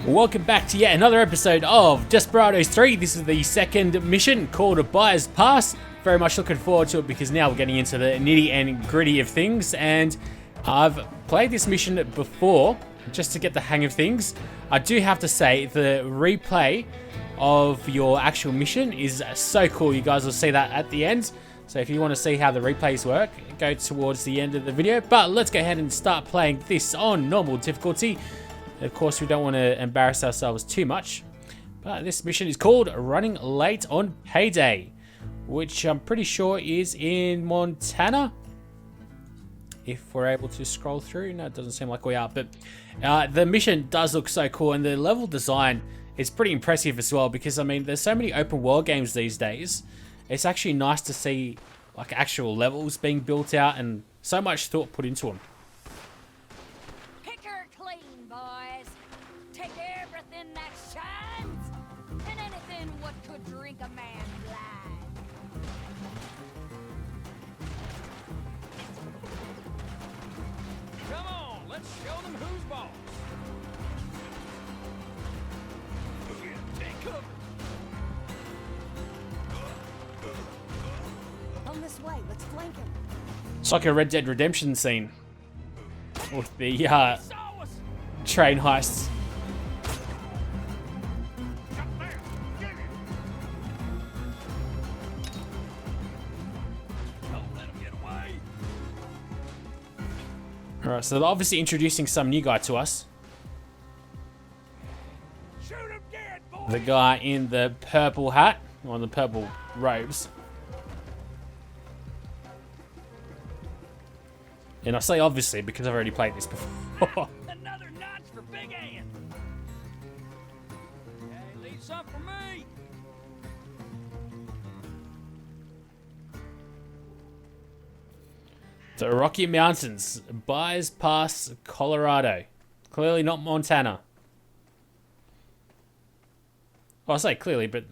Welcome back to yet another episode of Desperados 3. This is the second mission called Buyer's Pass. Very much looking forward to it because now we're getting into the nitty and gritty of things, and I've played this mission before just to get the hang of things. I do have to say the replay of your actual mission is so cool. You guys will see that at the end. So if you want to see how the replays work, go towards the end of the video. But let's go ahead and start playing this on normal difficulty. Of course, we don't want to embarrass ourselves too much. But this mission is called Running Late on Payday, which I'm pretty sure is in Montana. If we're able to scroll through. No, it doesn't seem like we are. But the mission does look so cool. And the level design is pretty impressive as well. Because, I mean, there's so many open world games these days. It's actually nice to see like actual levels being built out and so much thought put into them. A man blind. Come on, let's show them who's boss. Take cover. On this way, let's flank him. It's like a Red Dead Redemption scene with the train heists. Alright, so they're obviously introducing some new guy to us. Shoot him dead, boy. The guy in the purple hat, or the purple robes. And I say obviously because I've already played this before. Another notch for Big Ann. Hey, leave some for me. The Rocky Mountains, Buyer's Pass, Colorado. Clearly not Montana. Well, I say clearly, but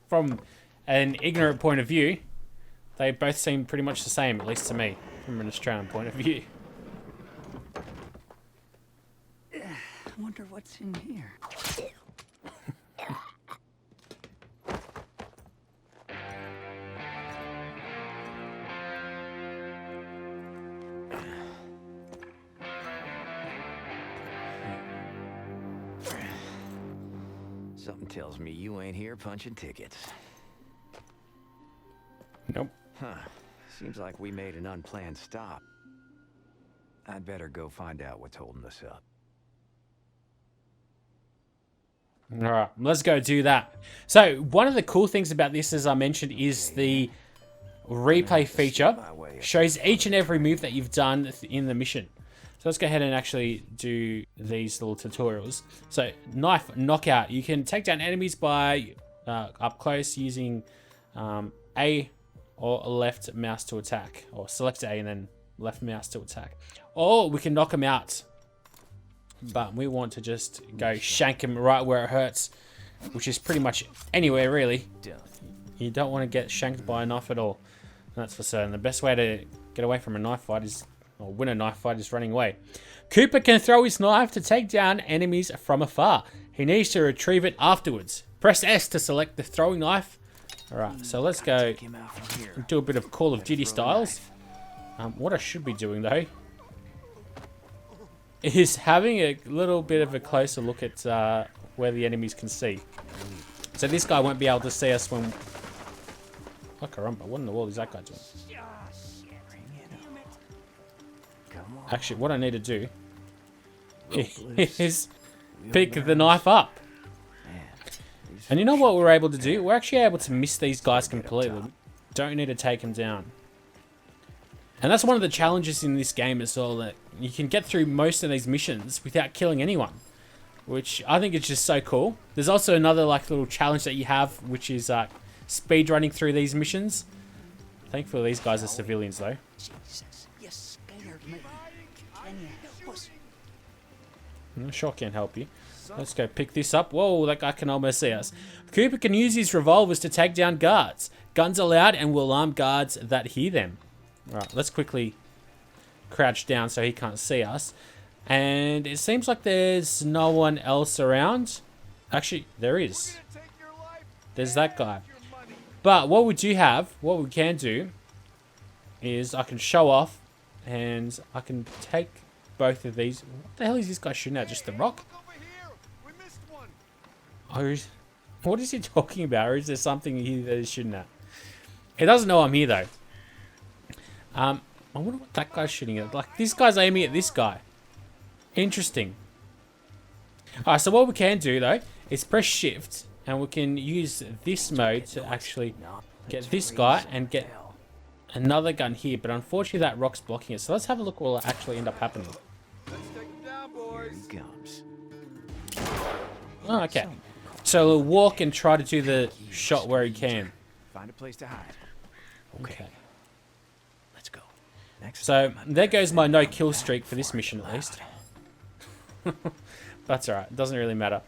from an ignorant point of view, they both seem pretty much the same, at least to me, from an Australian point of view. I wonder what's in here. Something tells me you ain't here punching tickets. Nope. Huh. Seems like we made an unplanned stop. I'd better go find out what's holding us up. Alright, let's go do that. So, one of the cool things about this, as I mentioned, is the replay feature. Shows each and every move that you've done in the mission. So let's go ahead and actually do these little tutorials. So, knife knockout. You can take down enemies by up close using A or left mouse to attack. Or select A and then left mouse to attack. Or we can knock them out. But we want to just go shank them right where it hurts. Which is pretty much anywhere, really. You don't want to get shanked by a knife at all. That's for certain. The best way to get away from a knife fight is... or win a knife fight is running away. Cooper can throw his knife to take down enemies from afar. He needs to retrieve it afterwards. Press S to select the throwing knife. Alright, so let's go do a bit of Call of Duty styles. What I should be doing though is having a little bit of a closer look at where the enemies can see. So this guy won't be able to see us when... Oh, caramba, what in the world is that guy doing? Actually, what I need to do is pick the knife up. And you know what we're able to do? We're actually able to miss these guys completely. Don't need to take them down. And that's one of the challenges in this game as well, that you can get through most of these missions without killing anyone. Which I think is just so cool. There's also another like little challenge that you have, which is speed running through these missions. Thankfully these guys are civilians though. Sure can't help you. Let's go pick this up. Whoa, that guy can almost see us. Cooper can use his revolvers to take down guards. Guns are loud and will alarm guards that hear them. Alright, let's quickly crouch down so he can't see us. And it seems like there's no one else around. Actually, there is. There's that guy. But what we do have, what we can do, is I can show off, and I can take both of these. What the hell is this guy shooting at? Just the rock? Oh, what is he talking about? Or is there something here that he's shooting at? He doesn't know I'm here though. I wonder what that guy's shooting at. Like, this guy's aiming at this guy. Interesting. Alright, so what we can do though is press shift, and we can use this mode to actually get this guy and get another gun here, but unfortunately that rock's blocking it. So let's have a look what will actually end up happening. Here he comes. Oh, okay. So we'll walk and try to do the shot where he can. Find a place to hide. Okay. Let's go. Next. So there goes my no kill streak for this mission at least. That's alright. It doesn't really matter.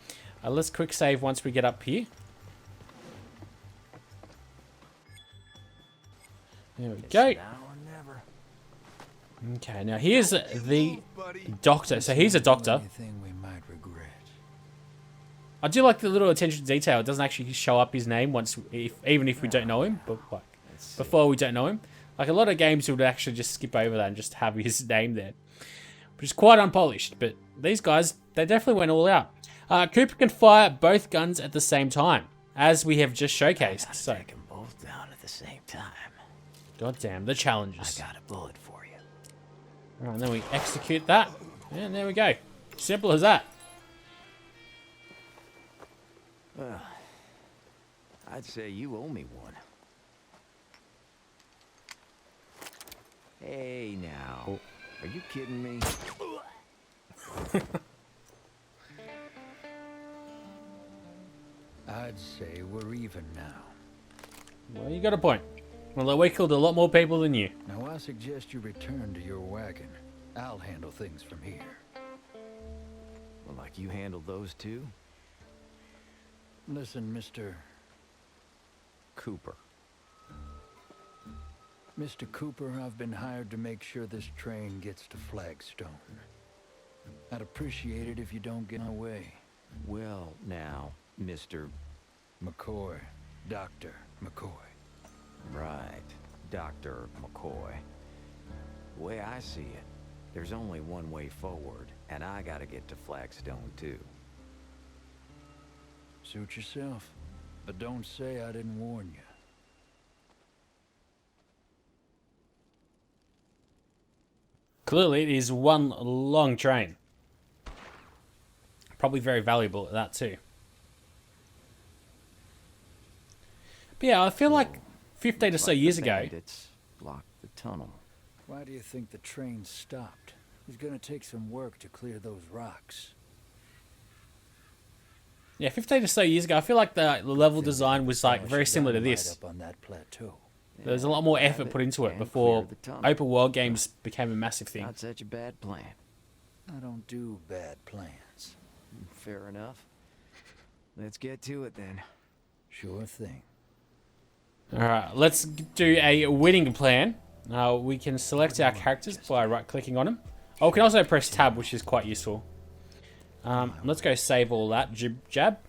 Let's quick save once we get up here. There we go. Now or never. Okay, now here's the doctor. So he's a doctor. Anything we might regret. I do like the little attention to detail. It doesn't actually show up his name once, even if we don't know him. But like before we don't know him, like a lot of games would actually just skip over that and just have his name there, which is quite unpolished. But these guys, they definitely went all out. Cooper can fire both guns at the same time, as we have just showcased. So, Take them both down at the same time. goddamn, the challenges. I got a bullet for you. All right, and then we execute that, and there we go. Simple as that. Well, I'd say you owe me one. Hey now, are you kidding me? I'd say we're even now. Well, you got a point. Well, we killed a lot more people than you. Now I suggest you return to your wagon. I'll handle things from here. Well, like you handled those two? Listen, Mr. Cooper. Mr. Cooper, I've been hired to make sure this train gets to Flagstone. I'd appreciate it if you don't get in my way. Well, now, Mr. McCoy. Dr. McCoy. Right, Dr. McCoy. The way I see it, there's only one way forward, and I gotta get to Flagstone too. Suit yourself. But don't say I didn't warn you. Clearly, it is one long train. Probably very valuable at that too. But yeah, I feel like 15 or so years ago. It's blocked the tunnel. Why do you think the train stopped? It's gonna take some work to clear those rocks. Yeah, 15 or so years ago, I feel like the level design was like very similar to this. Up on that plateau. There was a lot more effort put into it before open world games became a massive thing. Not such a bad plan. I don't do bad plans. Fair enough. Let's get to it then. Sure thing. Alright, let's do a winning plan. We can select our characters by right-clicking on them. Oh, we can also press tab, which is quite useful. Let's go save all that jib-jab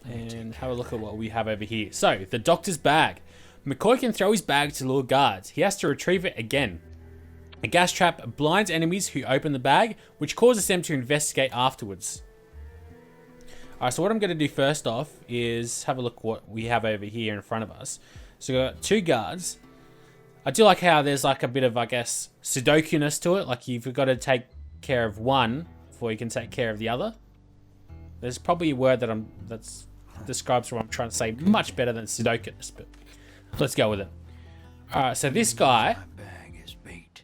and have a look at what we have over here. So, the doctor's bag. McCoy can throw his bag to lure guards. He has to retrieve it again. A gas trap blinds enemies who open the bag, which causes them to investigate afterwards. Alright, so what I'm going to do first off is have a look what we have over here in front of us. So we've got two guards. I do like how there's like a bit of, I guess, Sudoku-ness to it. Like you've got to take care of one before you can take care of the other. There's probably a word that describes what I'm trying to say much better than Sudoku-ness, but let's go with it. Alright, so this guy... My bag is bait.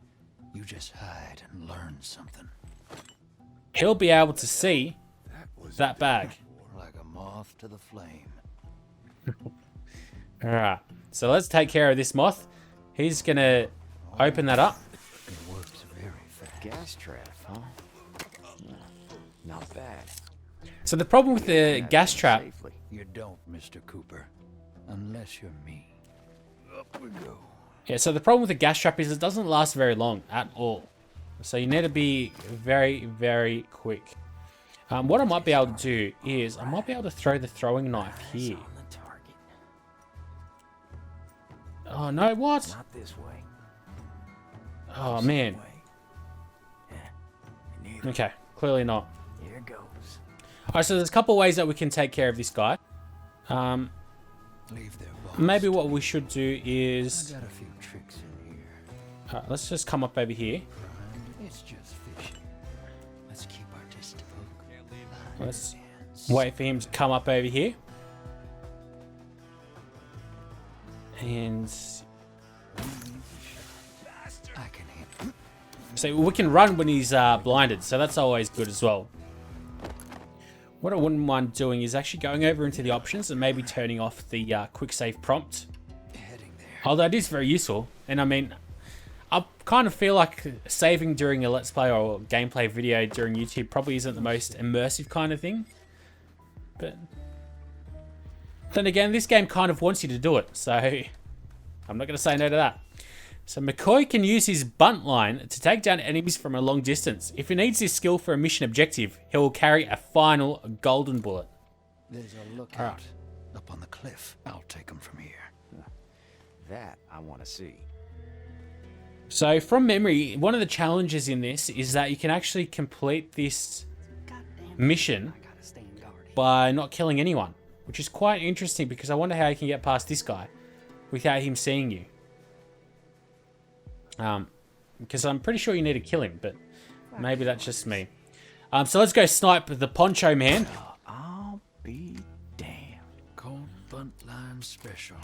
You just hide and learn something. He'll be able to see that bag. Like a moth to the flame. Alright, so let's take care of this moth. He's gonna open that up. It works very fast. Gas trap, huh? Not bad. So the problem with the gas trap... Safely. You don't, Mr. Cooper. Unless you're me. Up we go. Yeah, so the problem with the gas trap is it doesn't last very long at all. So you need to be very, very quick. What I might be able to do is I might be able to throw the throwing knife here. Oh no, what? Not this way. Oh man. Okay, clearly not. Here goes. Alright, so there's a couple ways that we can take care of this guy. Leave their boss. Maybe what we should do I is... got a few tricks in here. Alright, let's just come up over here. It's just fishing. Let's keep our distant look. Let's wait for him to come up over here. And... I can hit. so we can run when he's blinded, so that's always good as well. What I wouldn't mind doing is actually going over into the options and maybe turning off the quick save prompt. Heading there. Although it is very useful. And I mean, I kind of feel like saving during a Let's Play or gameplay video during YouTube probably isn't the most immersive kind of thing. But then again, this game kind of wants you to do it. So I'm not going to say no to that. So McCoy can use his bunt line to take down enemies from a long distance. If he needs this skill for a mission objective, he will carry a final golden bullet. There's a lookout up on the cliff. I'll take them from here. That I want to see. So from memory, one of the challenges in this is that you can actually complete this mission by not killing anyone, which is quite interesting because I wonder how you can get past this guy without him seeing you. Because I'm pretty sure you need to kill him, but maybe that's just me. So let's go snipe the Poncho Man. I'll be damned. Cold bunt line special.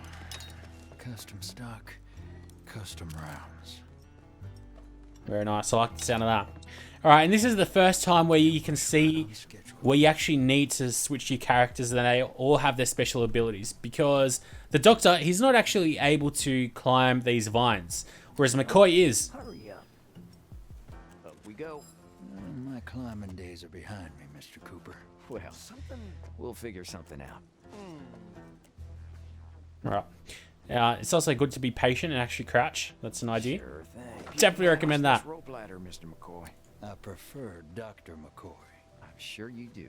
Custom stock. Custom rounds. Very nice. I like the sound of that. All right, and this is the first time where you can see where you actually need to switch your characters and they all have their special abilities, because the Doctor, he's not actually able to climb these vines, whereas McCoy is. Hurry up. Up we go. My climbing days are behind me, Mr. Cooper. Well, we'll figure something out. All right. It's also good to be patient and actually crouch. That's an idea. Sure thing. Definitely recommend that. This rope ladder, Mr. McCoy. I prefer Dr. McCoy. I'm sure you do.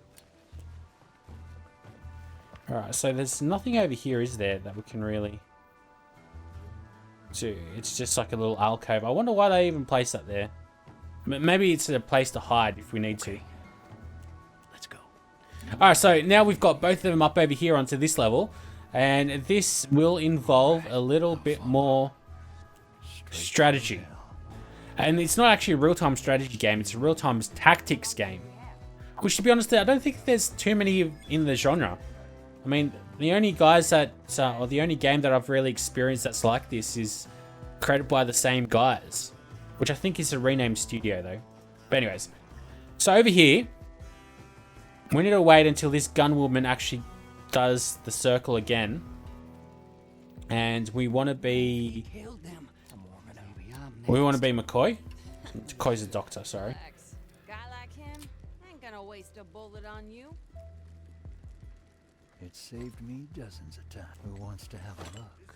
All right, so there's nothing over here, is there, that we can really do? It's just like a little alcove. I wonder why they even place that there. Maybe it's a place to hide if we need to. Let's go. All right, so now we've got both of them up over here onto this level, and this will involve a little bit more strategy. And it's not actually a real-time strategy game, it's a real-time tactics game. Which, to be honest, I don't think there's too many in the genre. I mean, the only guys that, or the only game that I've really experienced that's like this is created by the same guys. Which I think is a renamed studio, though. But anyways, so over here, we need to wait until this gunwoman actually does the circle again. And we want to be... we want to be McCoy. McCoy's a doctor, sorry. Guy like him ain't gonna waste a bullet on you. It saved me dozens of times. Who wants to have a look?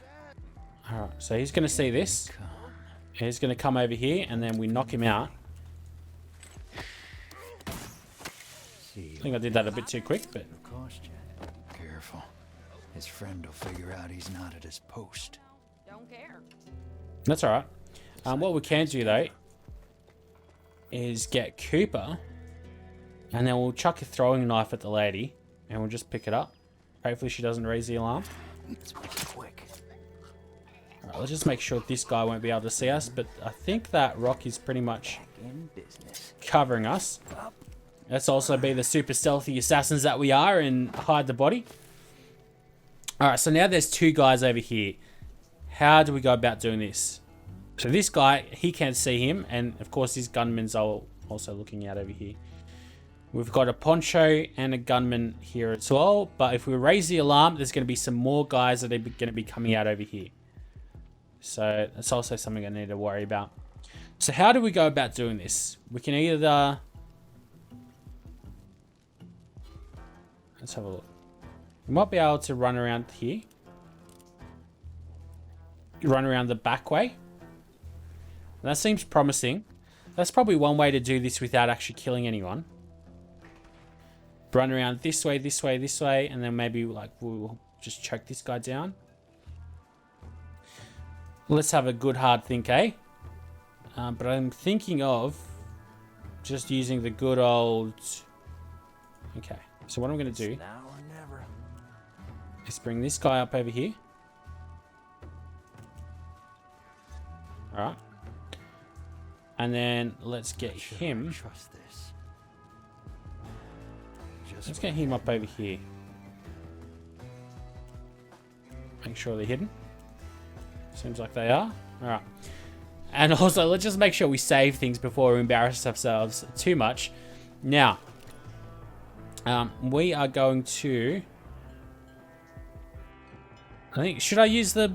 Alright, so he's going to see this. Come. He's going to come over here, and then we knock him out. See, I think I did that a bit too quick, but... cost you. Careful. His friend will figure out he's not at his post. Don't care. that's alright. What we can do, though, is get Cooper, and then we'll chuck a throwing knife at the lady, and we'll just pick it up. Hopefully she doesn't raise the alarm. Let's make it quick. Alright, let's just make sure this guy won't be able to see us, but I think that rock is pretty much In business. covering us. Let's also be the super stealthy assassins that we are and hide the body. Alright, so now there's two guys over here. How do we go about doing this? So this guy, he can't see him, and of course his gunmen's are also looking out over here. We've got a poncho and a gunman here as well, but if we raise the alarm, there's going to be some more guys that are going to be coming out over here. So that's also something I need to worry about. So how do we go about doing this? We can either... let's have a look. We might be able to run around here. Run around the back way. That seems promising. That's probably one way to do this without actually killing anyone. Run around this way, this way, this way, and then maybe like we'll just choke this guy down. Let's have a good hard think, eh? But I'm thinking of just using the good old... Okay, so what I'm going to do Now or never. is bring this guy up over here. Alright. And then let's get him... Trust this. Let's get him up over here. Make sure they're hidden. Seems like they are. Alright. And also, let's just make sure we save things before we embarrass ourselves too much. Now, we are going to... I think, should I use the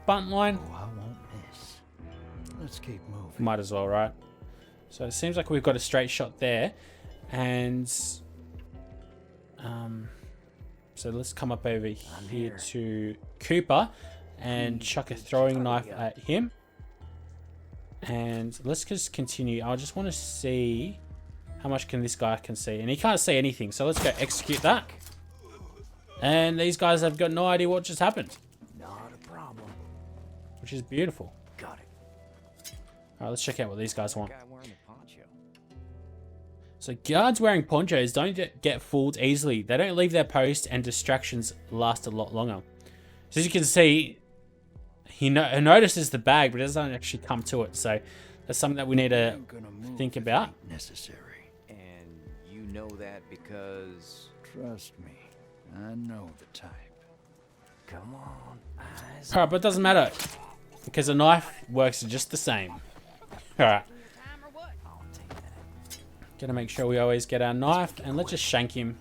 button line? Oh, I won't miss. Let's keep moving. Might as well, right? So it seems like we've got a straight shot there. And... so let's come up over here to Cooper and chuck a throwing knife at him. And let's just continue. I just want to see how much this guy can see. And he can't see anything. So let's go execute that. And these guys have got no idea what just happened. Not a problem. Which is beautiful. Got it. Alright, let's check out what these guys want. Guy wearing a poncho. So guards wearing ponchos don't get fooled easily. They don't leave their post and distractions last a lot longer. So as you can see, he notices the bag, but it doesn't actually come to it. So that's something that we need to think about. Necessary. And you know that because... Trust me, I know the type. Come on, eyes. Alright, but it doesn't matter. Because a knife works just the same. Alright. Time or what? I'll take that. Gotta make sure we always get our knife. And let's just shank him.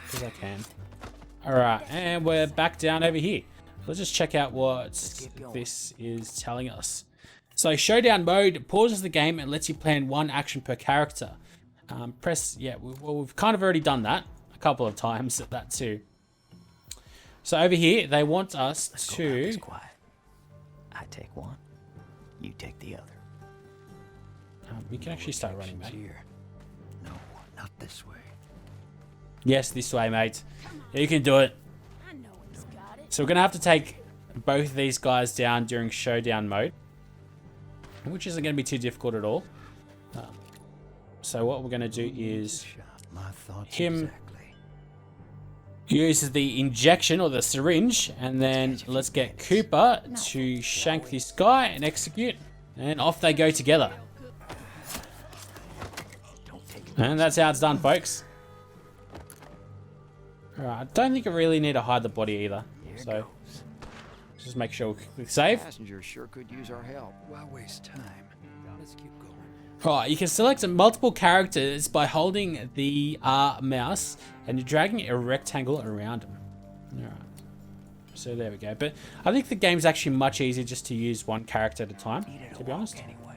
Because I can. Alright, and we're back down over here. Let's just check out what this is telling us. So Showdown mode pauses the game and lets you plan one action per character. We've kind of already done that a couple of times at that too. So over here, they want us to... Quiet. I take one, you take the other. we can actually start running, mate. Here. No, not this way. Yes, this way, mate. You can do it. I know he's got it. So we're going to have to take both of these guys down during Showdown mode. Which isn't going to be too difficult at all. So what we're going to do is... My thoughts Him- exactly. Uses the injection or the syringe. And then let's get Cooper to shank this guy and execute. And off they go together. And that's how it's done, folks. Alright, I don't think I really need to hide the body either. So just make sure we save. Passengers sure could use our help. Why waste time? Let's keep going. Alright, you can select multiple characters by holding the R mouse and you're dragging a rectangle around them. Alright. So there we go. But I think the game's actually much easier just to use one character at a time, to be honest. Anyway.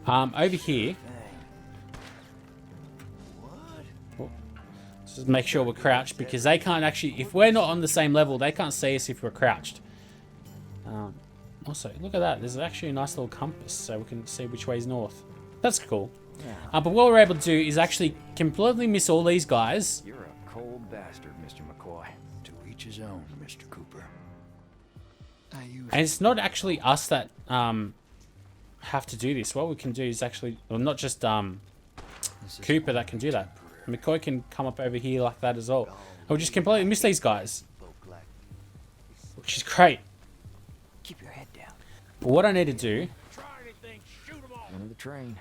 Over here, just make sure we're crouched because they can't actually, if we're not on the same level, they can't see us if we're crouched. Also, look at that. There's actually a nice little compass so we can see which way is north. That's cool. But what we're able to do is actually completely miss all these guys. You're a cold bastard, Mr. McCoy. To each his own, Mr. Cooper. And it's not actually us that have to do this. What we can do is actually, well, not just Cooper that can do that. McCoy can come up over here like that as well. And we'll just completely miss these guys. Which is great. Keep your head down. But what I need to do... Try anything, shoot 'em all. Into the train.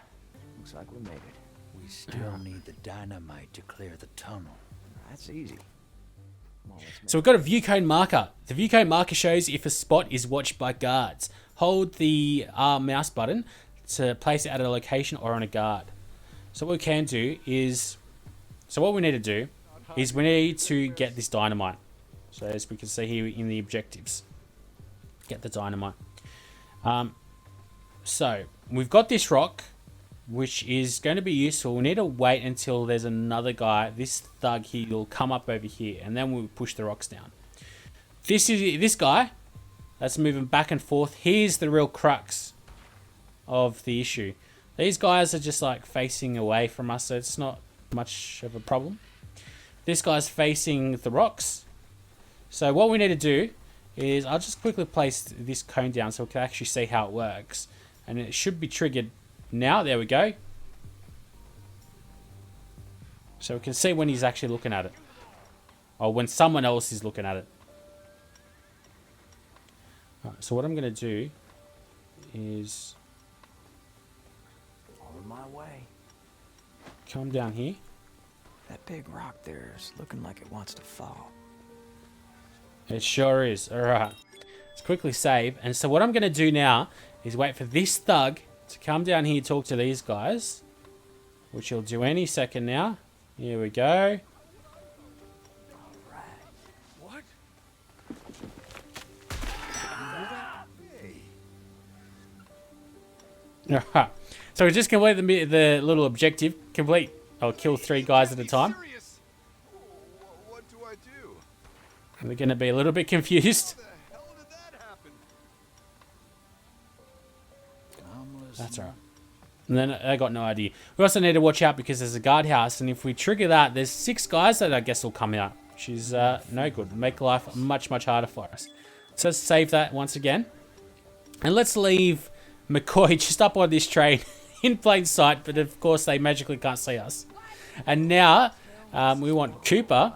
Looks like we made it. We still need the dynamite to clear the tunnel. That's easy. Come on, let's make So we've got a view cone marker. The view cone marker shows if a spot is watched by guards. Hold the R mouse button to place it at a location or on a guard. So what we can do is... So what we need to do is we need to get this dynamite. So as we can see here in the objectives. Get the dynamite. So we've got this rock, which is going to be useful. We need to wait until there's another guy. This thug here will come up over here, and then we'll push the rocks down. This guy that's moving back and forth. Here's the real crux. of the issue. These guys are just like facing away from us, so it's not much of a problem. This guy's facing the rocks. So what we need to do is I'll just quickly place this cone down so we can actually see how it works. And it should be triggered now. There we go. So we can see when he's actually looking at it. Or when someone else is looking at it. Alright, so what I'm going to do is On my way. come down here. That big rock there is looking like it wants to fall. It sure is. Alright. Let's quickly save. And so what I'm going to do now is wait for this thug to come down here and talk to these guys. Which he'll do any second now. Here we go. What? Alright. So we just complete the little objective. Complete. I'll kill 3 guys at a time. Serious? What do I do? And they're going to be a little bit confused. The hell did that happen? That's alright. And then I got no idea. We also need to watch out because there's a guardhouse, and if we trigger that, there's 6 guys that I guess will come out, which is no good. Make life much, much harder for us. So let's save that once again. And let's leave McCoy just up on this train in plain sight, but of course they magically can't see us. And now we want Cooper.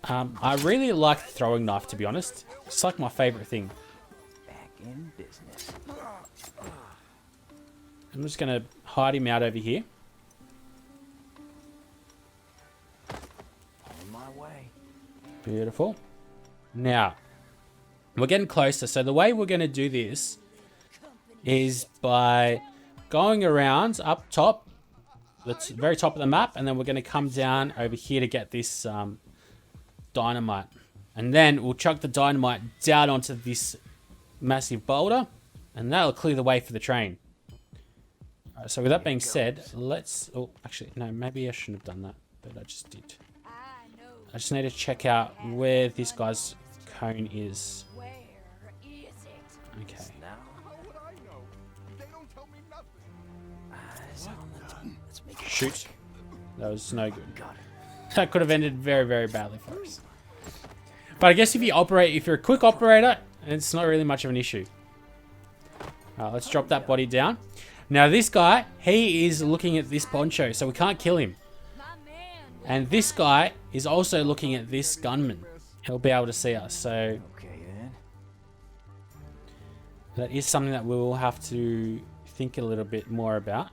I really like the throwing knife, to be honest. It's like my favorite thing. Back in business. I'm just going to hide him out over here. On my way. Beautiful. Now, we're getting closer. So the way we're going to do this is by going around up top, the very top of the map, and then we're going to come down over here to get this dynamite. And then we'll chuck the dynamite down onto this massive boulder, and that'll clear the way for the train. So with that being said, let's... Oh, actually, no, maybe I shouldn't have done that, but I just did. I just need to check out where this guy's cone is. Where is it? Okay. Now, How would I know? They don't tell me nothing. eyes on the team. Let's make it Shoot. That was no good. got it. That could have ended very, very badly for us. But I guess if you're a quick operator, it's not really much of an issue. Let's drop that body down. Now this guy, he is looking at this poncho, so we can't kill him. My man. And this guy is also looking at this gunman. He'll be able to see us, so Okay, then. that is something that we will have to think a little bit more about.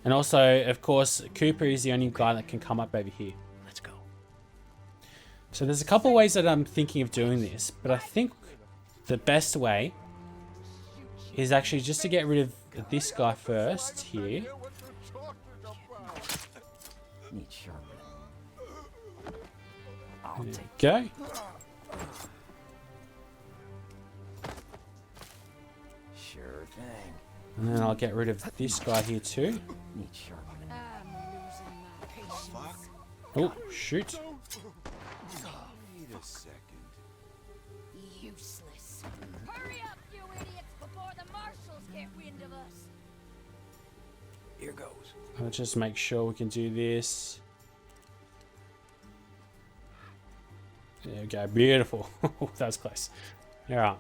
And also, of course, Cooper is the only guy that can come up over here. Let's go. So there's a couple ways that I'm thinking of doing this, but I think the best way is actually just to get rid of this guy first here. What you're talking about? Need sharpening. I'll take Go. sure thing. And then I'll get rid of this guy here too. Need sharpening. I'm losing my patience. Oh, shoot. Wait a second. Useless. Hurry up, you idiots, before the marshals get wind of us. Here goes. Let's just make sure we can do this. There we go. Beautiful. That was close. Alright.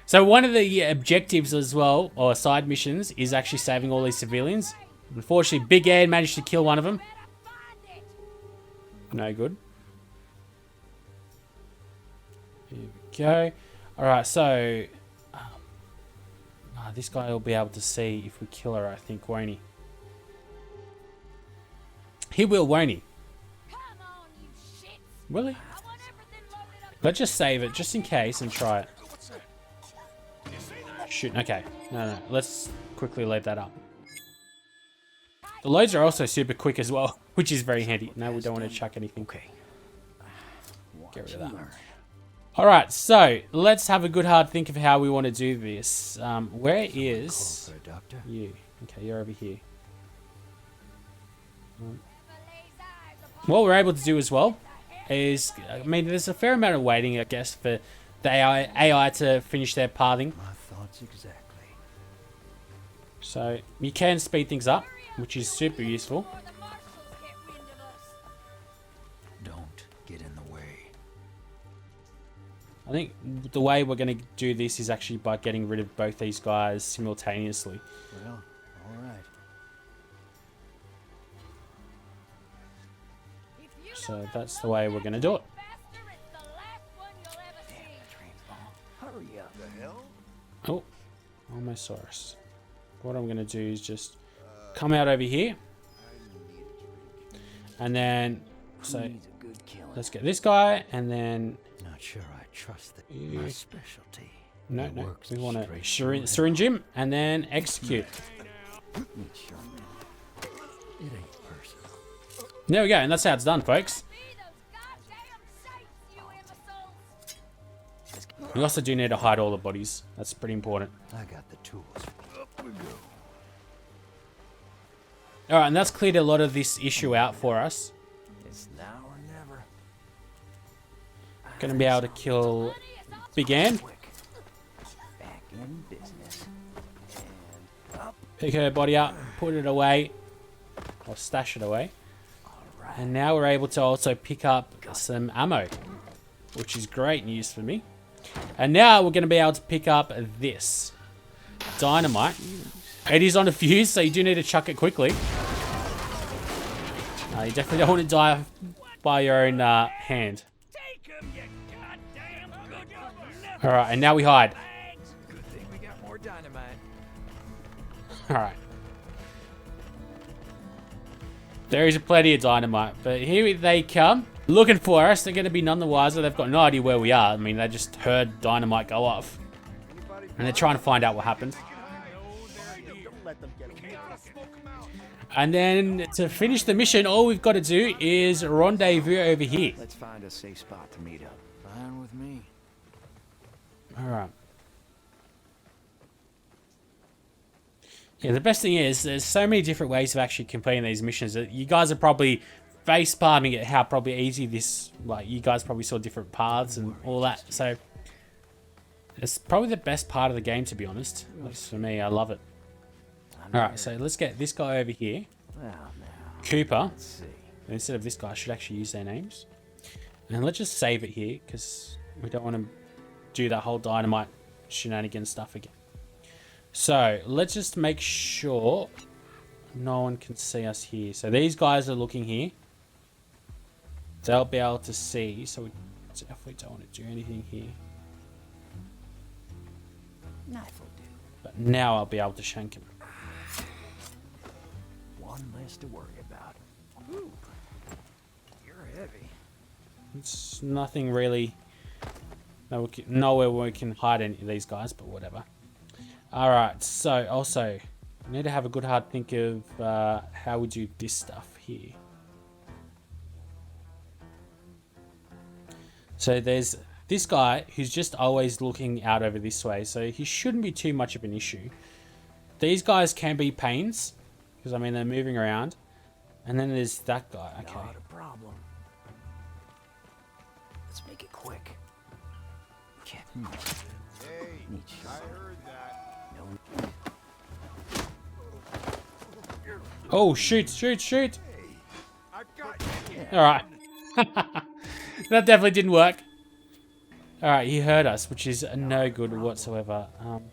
So one of the objectives as well, or side missions, is actually saving all these civilians. Unfortunately, Big Ed managed to kill one of them. Better find it. No good. Here we go. Alright, so... this guy will be able to see if we kill her, I think, won't he? He will, won't he? Come on, you shits. Will he? I want everything loaded up. Let's just save it, just in case, and try it. Shoot, okay. No. Let's quickly load that up. The loads are also super quick as well, which is very handy. No, we don't want to chuck anything. Okay. Get rid of that. Alright, so let's have a good hard think of how we want to do this. Where is Doctor. you? Okay, you're over here. Never lays eyes upon What we're able to do as well is, I mean, there's a fair amount of waiting, I guess, for the AI to finish their pathing. thoughts exactly. So you can speed things up, which is super useful. Before the marshals get wind of us. Don't get in the way. I think the way we're going to do this is actually by getting rid of both these guys simultaneously. Well, all right. If you So don't that's the unload way that we're going to do it. faster, it's the last one you'll ever see. Hurry up. The hell? Oh, almost saw us. What I'm going to do is just come out over here. And then, so Needs a good killing. let's get this guy, and then, Not sure I trust that. Yeah. My specialty. no, It no, works we want to straight syringe him, and then execute. Need Sherman. It ain't personal. There we go, and that's how it's done, folks. Be those goddamn sights, you imbeciles. We also do need to hide all the bodies. That's pretty important. I got the tools. Up we go. Alright, and that's cleared a lot of this issue out for us. It's now or never. Gonna be able to kill Big Ann. Quick. Back in business. And up. Pick her body up, put it away, or stash it away. All right. And now we're able to also pick up some ammo, which is great news for me. And now we're going to be able to pick up this dynamite. It is on a fuse, so you do need to chuck it quickly. You definitely don't want to die by your own hand. Alright, and now we hide. Good thing we got more dynamite. Alright. There is plenty of dynamite, but here they come. Looking for us. They're going to be none the wiser. They've got no idea where we are. I mean, they just heard dynamite go off. And they're trying to find out what happened. And then to finish the mission, all we've got to do is rendezvous over here. Let's find a safe spot to meet up. Fine with me. Alright. Yeah, the best thing is, there's so many different ways of actually completing these missions that you guys are probably face palming at how probably easy this, like, you guys probably saw different paths and all that. So, it's probably the best part of the game, to be honest. At least for me, I love it. Alright, so let's get this guy over here. Well, now, Cooper. let's see. Instead of this guy, I should actually use their names. And let's just save it here, because we don't want to do that whole dynamite shenanigan stuff again. So, let's just make sure no one can see us here. So, these guys are looking here. They'll be able to see, so we definitely don't want to do anything here. Knife will do. But now I'll be able to shank him. One less to worry about. Ooh, you're heavy. It's nothing really. Nowhere we can hide any of these guys, but whatever. Alright, so also, we need to have a good hard think of how we do this stuff here. So there's this guy who's just always looking out over this way, so he shouldn't be too much of an issue. These guys can be pains, because I mean they're moving around. And then there's that guy, okay. Not a problem. Let's make it quick. Can't Hey, Need I heard that. no. Oh, shoot, shoot, shoot! I've got Alright. That definitely didn't work. Alright, he heard us, which is no good whatsoever. And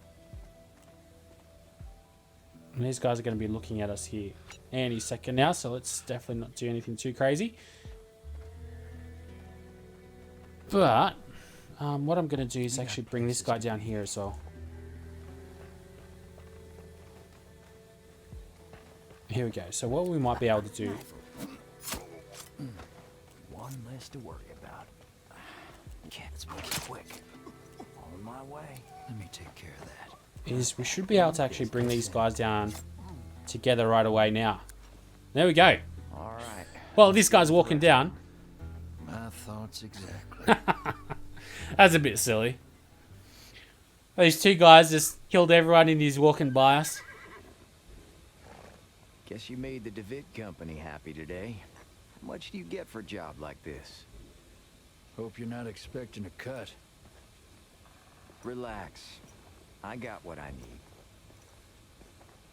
these guys are going to be looking at us here any second now, so let's definitely not do anything too crazy. But, what I'm going to do is actually bring this guy down here as well. Here we go. So what we might be able to do... One less to worry about. Let's make it quick. On my way. Let me take care of that. is we should be able to actually bring these guys down together right away now. There we go. All right. Well, this guy's walking down. My thoughts exactly. That's a bit silly. These two guys just killed everyone and he's walking by us. Guess you made the DeVitt company happy today. How much do you get for a job like this? Hope you're not expecting a cut. Relax. I got what I need.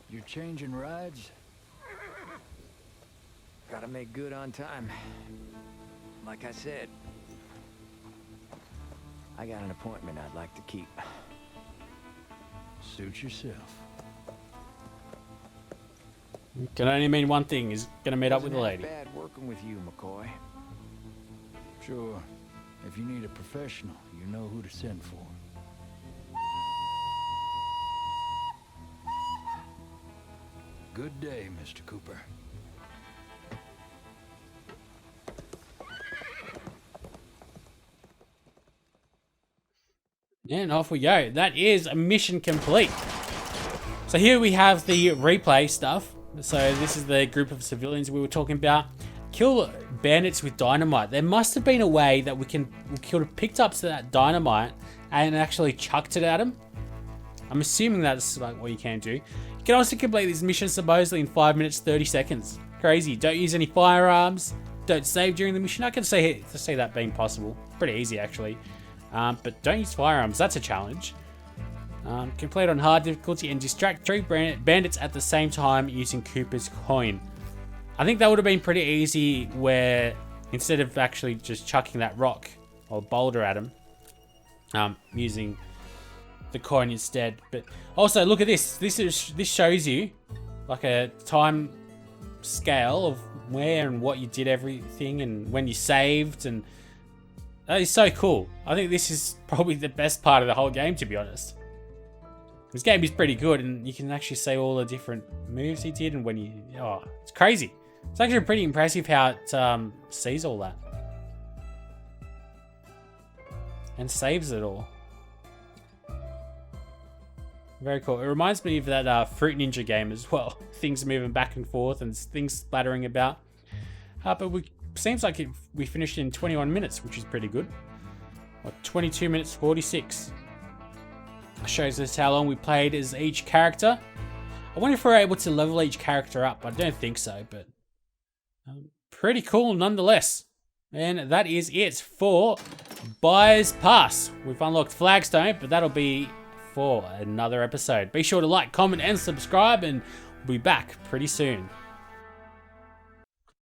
You're changing rides? Gotta make good on time. Like I said, I got an appointment I'd like to keep. Suit yourself. Can only mean one thing, is gonna meet up with a Wasn't lady. that bad working with you, McCoy. Sure. If you need a professional, you know who to send for. Good day, Mr. Cooper. And off we go. That is a mission complete. So here we have the replay stuff. So this is the group of civilians we were talking about. Kill bandits with dynamite. There must have been a way that we could have picked up that dynamite and actually chucked it at them. I'm assuming that's like what you can do. You can also complete this mission supposedly in 5 minutes 30 seconds. Crazy. Don't use any firearms. Don't save during the mission. I can see that being possible. Pretty easy actually. But don't use firearms. That's a challenge. Complete on hard difficulty and distract 3 bandits at the same time using Cooper's coin. I think that would have been pretty easy where instead of actually just chucking that rock or boulder at him, using the coin instead. But also look at this. This shows you like a time scale of where and what you did everything and when you saved, and that is so cool. I think this is probably the best part of the whole game, to be honest. This game is pretty good, and you can actually see all the different moves he did and when you... Oh, it's crazy. It's actually pretty impressive how it sees all that. And saves it all. Very cool. It reminds me of that Fruit Ninja game as well. Things moving back and forth and things splattering about. But seems like we finished in 21 minutes, which is pretty good. Or 22 minutes 46. Shows us how long we played as each character. I wonder if we're able to level each character up. I don't think so, but pretty cool nonetheless. And that is it for Buyer's Pass. We've unlocked Flagstone, but that'll be for another episode. Be sure to like, comment, and subscribe, and we'll be back pretty soon.